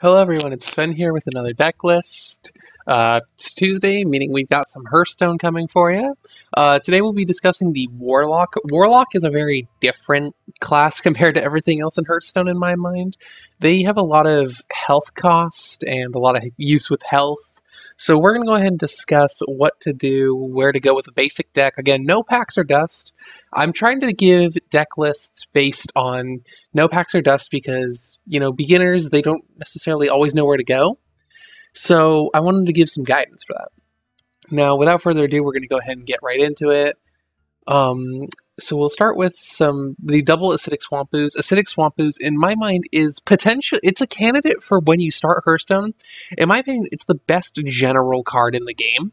Hello everyone, it's Sven here with another deck list. It's Tuesday, meaning we've got some Hearthstone coming for you. Today we'll be discussing the Warlock. Warlock is a very different class compared to everything else in Hearthstone in my mind. They have a lot of health cost and a lot of use with health. So we're going to go ahead and discuss what to do, where to go with a basic deck. Again, no packs or dust. I'm trying to give deck lists based on no packs or dust because, beginners, they don't necessarily always know where to go. So I wanted to give some guidance for that. Now, without further ado, we're going to go ahead and get right into it. So we'll start with the double Acidic Swamp Ooze. Acidic Swamp Ooze, in my mind, is it's a candidate for when you start Hearthstone. In my opinion, it's the best general card in the game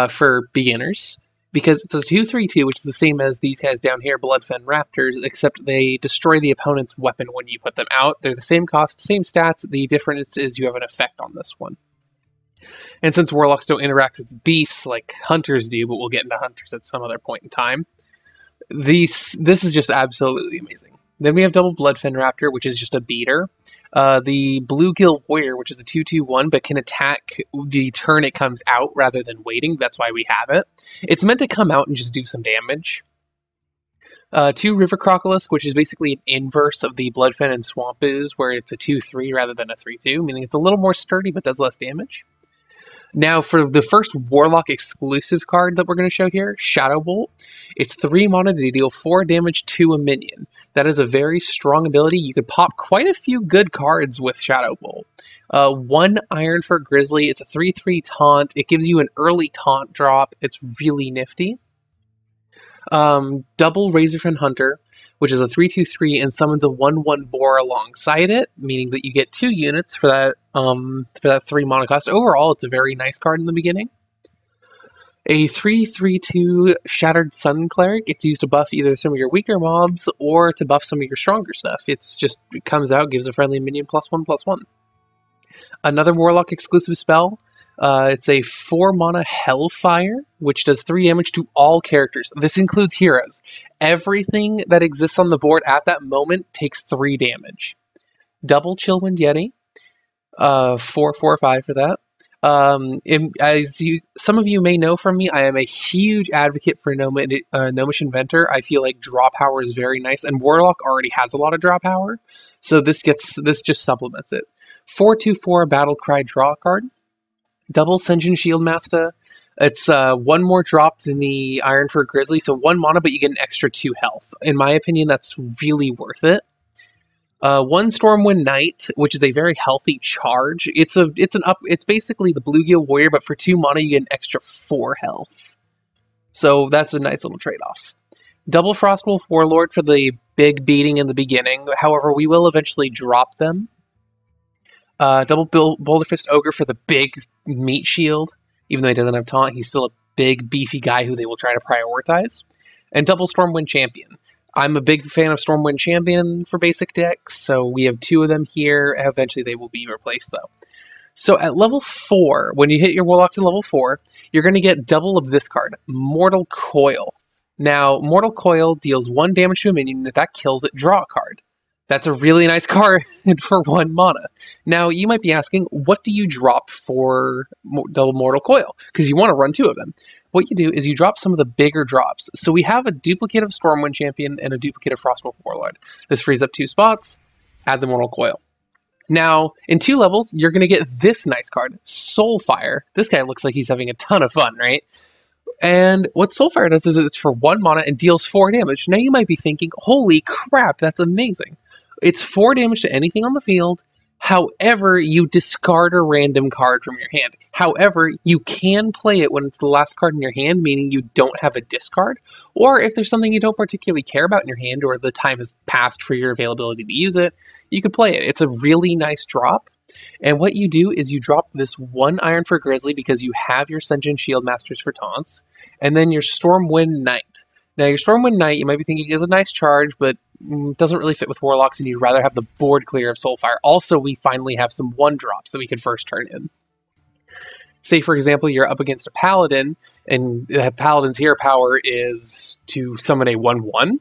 for beginners, because it's a 2/3/2, which is the same as these guys down here, Bloodfen Raptors, except they destroy the opponent's weapon when you put them out. They're the same cost, same stats. The difference is you have an effect on this one. And since Warlocks don't interact with beasts like Hunters do, but we'll get into Hunters at some other point in time, this is just absolutely amazing. Then we have double Bloodfen Raptor, which is just a beater. The Bluegill Warrior, which is a 2/2/1, but can attack the turn it comes out rather than waiting. That's why we have it. It's meant to come out and just do some damage. 2 River Crocolisk, which is basically an inverse of the Bloodfen and Swamp Ooze, where it's a 2/3 rather than a 3/2, meaning it's a little more sturdy but does less damage. Now, for the first Warlock exclusive card that we're going to show here, Shadow Bolt. It's 3 mana to deal 4 damage to a minion. That is a very strong ability. You could pop quite a few good cards with Shadow Bolt. 1 Iron for Grizzly. It's a 3/3 taunt. It gives you an early taunt drop. It's really nifty. Double Razorfen Hunter, which is a 3/2/3 and summons a 1/1 boar alongside it, meaning that you get 2 units for that 3 mana cost. Overall, it's a very nice card in the beginning. A 3/3/2 Shattered Sun Cleric. It's used to buff either some of your weaker mobs or to buff some of your stronger stuff. It comes out, gives a friendly minion +1/+1. Another Warlock exclusive spell. It's a 4 mana Hellfire, which does 3 damage to all characters. This includes heroes. Everything that exists on the board at that moment takes 3 damage. Double Chillwind Yeti. 4/4/5 for that. Some of you may know from me, I am a huge advocate for Gnomish Inventor. I feel like draw power is very nice, and Warlock already has a lot of draw power, so this just supplements it. 4/2/4 Battlecry draw card. Double Senjin Shieldmaster. It's 1 more drop than the Iron for Grizzly, so 1 mana, but you get an extra 2 health. In my opinion, that's really worth it. 1 Stormwind Knight, which is a very healthy charge. It's basically the Bluegill Warrior, but for 2 mana, you get an extra 4 health. So that's a nice little trade-off. Double Frostwolf Warlord for the big beating in the beginning. However, we will eventually drop them. Double Boulderfist Ogre for the big meat shield. Even though he doesn't have taunt, he's still a big, beefy guy who they will try to prioritize. And double Stormwind Champion. I'm a big fan of Stormwind Champion for basic decks, so we have 2 of them here. Eventually they will be replaced, though. So at level 4, when you hit your Warlock to level 4, you're going to get double of this card, Mortal Coil. Now, Mortal Coil deals 1 damage to a minion, and if that kills it, draw a card. That's a really nice card for 1 mana. Now, you might be asking, what do you drop for double Mortal Coil? Because you want to run 2 of them. What you do is you drop some of the bigger drops. So we have a duplicate of Stormwind Champion and a duplicate of Frostwolf Warlord. This frees up 2 spots. Add the Mortal Coil. Now, in 2 levels, you're going to get this nice card, Soulfire. This guy looks like he's having a ton of fun, right? And what Soulfire does is it's for 1 mana and deals 4 damage. Now you might be thinking, holy crap, that's amazing. It's 4 damage to anything on the field. However, you discard a random card from your hand. However, you can play it when it's the last card in your hand, meaning you don't have a discard. Or if there's something you don't particularly care about in your hand, or the time has passed for your availability to use it, you could play it. It's a really nice drop. And what you do is you drop this 1 Iron for Grizzly because you have your Senjin Shieldmasters for taunts, and then your Stormwind Knight. Now, your Stormwind Knight, you might be thinking, is a nice charge, but doesn't really fit with Warlocks, and you'd rather have the board clear of Soulfire. Also, we finally have some 1-drops that we could first turn in. Say, for example, you're up against a Paladin, and the Paladin's hero power is to summon a 1/1.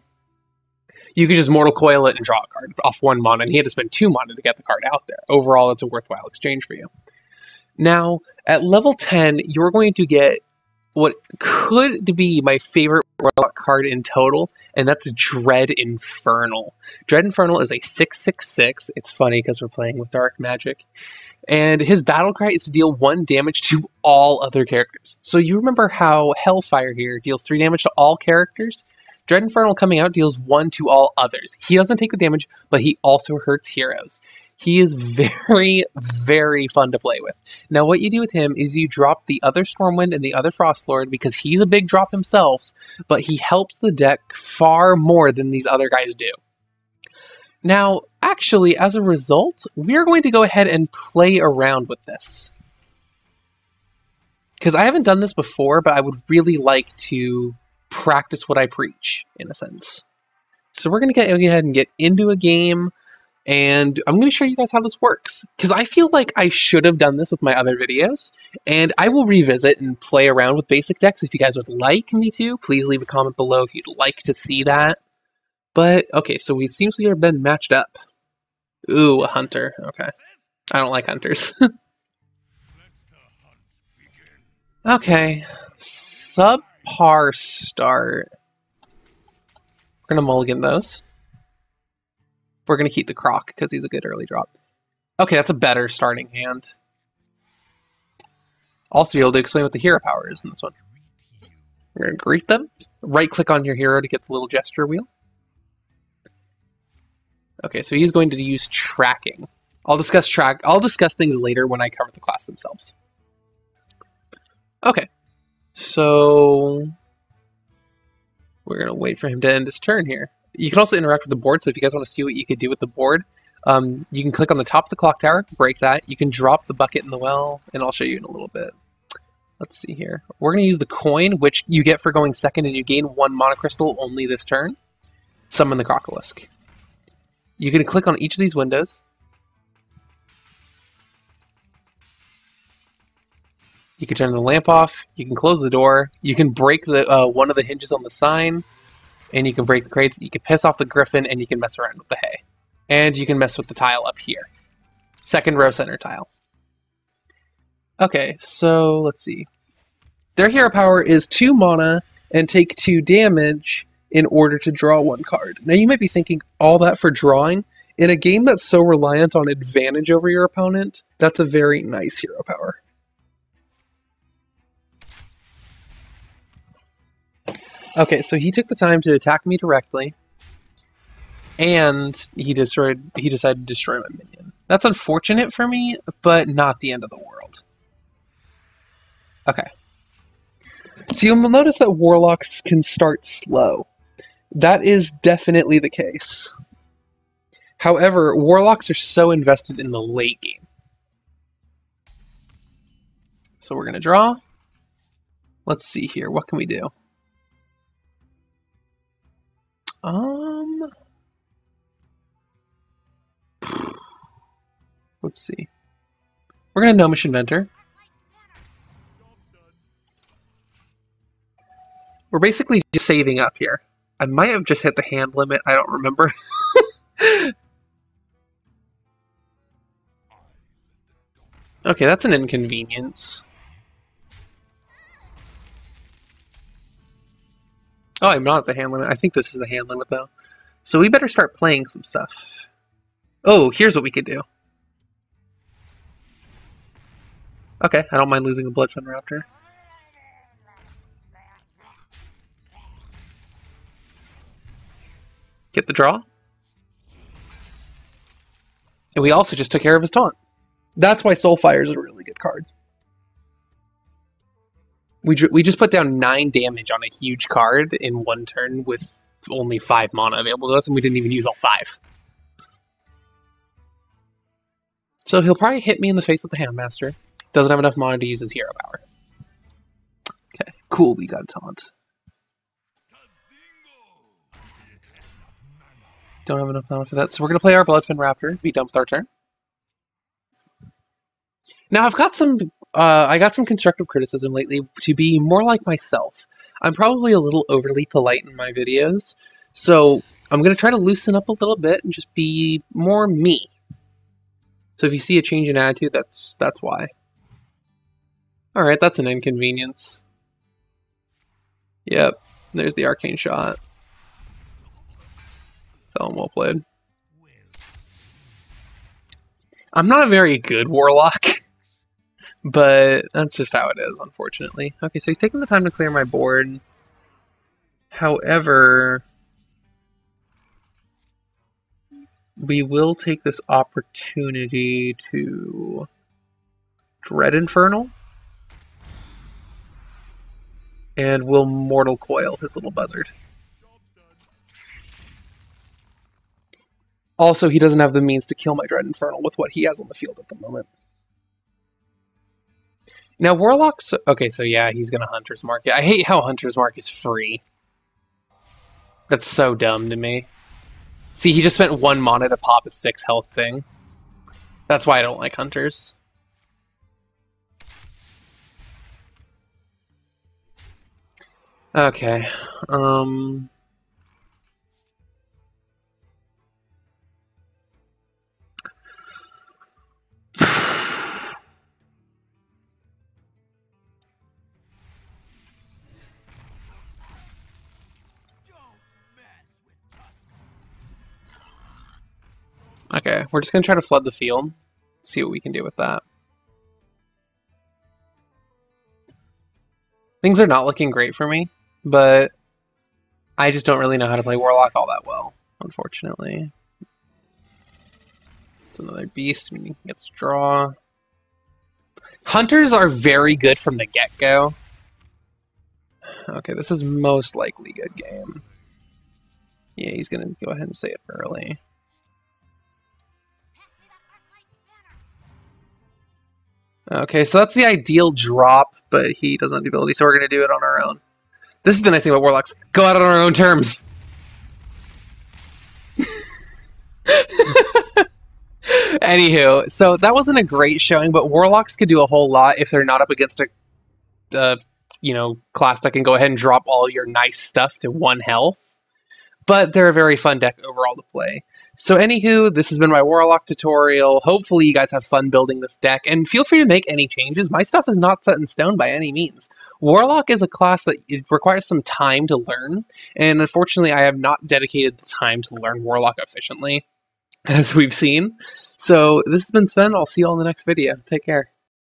You could just Mortal Coil it and draw a card off 1 mana, and he had to spend 2 mana to get the card out there. Overall, it's a worthwhile exchange for you. Now, at level 10, you're going to get what could be my favorite Warlock card in total, and that's Dread Infernal. Dread Infernal is a 6/6/6. It's funny because we're playing with dark magic. And his battle cry is to deal 1 damage to all other characters. So you remember how Hellfire here deals 3 damage to all characters? Dread Infernal coming out deals 1 to all others. He doesn't take the damage, but he also hurts heroes. He is very, very fun to play with. Now, what you do with him is you drop the other Stormwind and the other Frostlord because he's a big drop himself, but he helps the deck far more than these other guys do. Now, actually, as a result, we're going to go ahead and play around with this. Because I haven't done this before, but I would really like to practice what I preach, in a sense. So we're going to go ahead and get into a game, and I'm going to show you guys how this works. Because I feel like I should have done this with my other videos, and I will revisit and play around with basic decks if you guys would like me to. Please leave a comment below if you'd like to see that. But, okay, so we seem to have been matched up. Ooh, a hunter. Okay. I don't like hunters. Okay. Subpar start. We're going to mulligan those. We're going to keep the Croc because he's a good early drop. Okay, that's a better starting hand. Also be able to explain what the hero power is in this one. We're going to greet them. Right-click on your hero to get the little gesture wheel. Okay, so he's going to use tracking. I'll discuss things later when I cover the class themselves. Okay, so we're gonna wait for him to end his turn here. You can also interact with the board, so if you guys want to see what you could do with the board, you can click on the top of the clock tower, break that. You can drop the bucket in the well, and I'll show you in a little bit. Let's see here. We're gonna use the coin, which you get for going second, and you gain 1 mana crystal only this turn. Summon the Crocolisk. You can click on each of these windows. You can turn the lamp off. You can close the door. You can break the one of the hinges on the sign, and you can break the crates. You can piss off the griffin, and you can mess around with the hay. And you can mess with the tile up here. Second row center tile. Okay, so let's see. Their hero power is 2 mana and take 2 damage in order to draw 1 card. Now you might be thinking, all that for drawing? In a game that's so reliant on advantage over your opponent, that's a very nice hero power. Okay, so he took the time to attack me directly, and he decided to destroy my minion. That's unfortunate for me, but not the end of the world. Okay. So you'll notice that Warlocks can start slow. That is definitely the case. However, Warlocks are so invested in the late game. So we're going to draw. Let's see here. What can we do? Let's see. We're going to Gnomish Inventor. We're basically just saving up here. I might have just hit the hand limit. I don't remember. Okay, that's an inconvenience. Oh, I'm not at the hand limit. I think this is the hand limit, though. So we better start playing some stuff. Oh, here's what we could do. Okay, I don't mind losing a Bloodfen Raptor. Get the draw. And we also just took care of his taunt. That's why Soulfire is a really good card. We just put down 9 damage on a huge card in 1 turn with only 5 mana available to us, and we didn't even use all 5. So he'll probably hit me in the face with the Handmaster. Doesn't have enough mana to use his hero power. Okay, cool, we got a taunt. Don't have enough mana for that, so we're going to play our Bloodfen Raptor, be done with our turn. Now I've got some I got some constructive criticism lately to be more like myself. I'm probably a little overly polite in my videos, so I'm going to try to loosen up a little bit and just be more me. So if you see a change in attitude, that's why. Alright, that's an inconvenience. Yep, there's the arcane shot. Tell him well played. I'm not a very good warlock, but that's just how it is, unfortunately. Okay, so he's taking the time to clear my board. However, we will take this opportunity to Dread Infernal. And we'll Mortal Coil his little buzzard. Also, he doesn't have the means to kill my Dread Infernal with what he has on the field at the moment. Now, Warlock's... Okay, so yeah, he's going to Hunter's Mark. I hate how Hunter's Mark is free. That's so dumb to me. See, he just spent 1 mana to pop a 6 health thing. That's why I don't like Hunters. Okay, okay, we're just gonna try to flood the field, see what we can do with that. Things are not looking great for me, but I just don't really know how to play Warlock all that well, unfortunately. It's another beast, meaning he gets to draw. Hunters are very good from the get-go. Okay, this is most likely good game. Yeah, he's gonna go ahead and say it early. Okay, so that's the ideal drop, but he doesn't have the ability, so we're going to do it on our own. This is the nice thing about Warlocks. Go out on our own terms! Anywho, so that wasn't a great showing, but Warlocks could do a whole lot if they're not up against a class that can go ahead and drop all your nice stuff to 1 health. But they're a very fun deck overall to play. So anywho, this has been my Warlock tutorial. Hopefully you guys have fun building this deck, and feel free to make any changes. My stuff is not set in stone by any means. Warlock is a class that it requires some time to learn, and unfortunately I have not dedicated the time to learn Warlock efficiently, as we've seen. So this has been Sven. I'll see you all in the next video. Take care.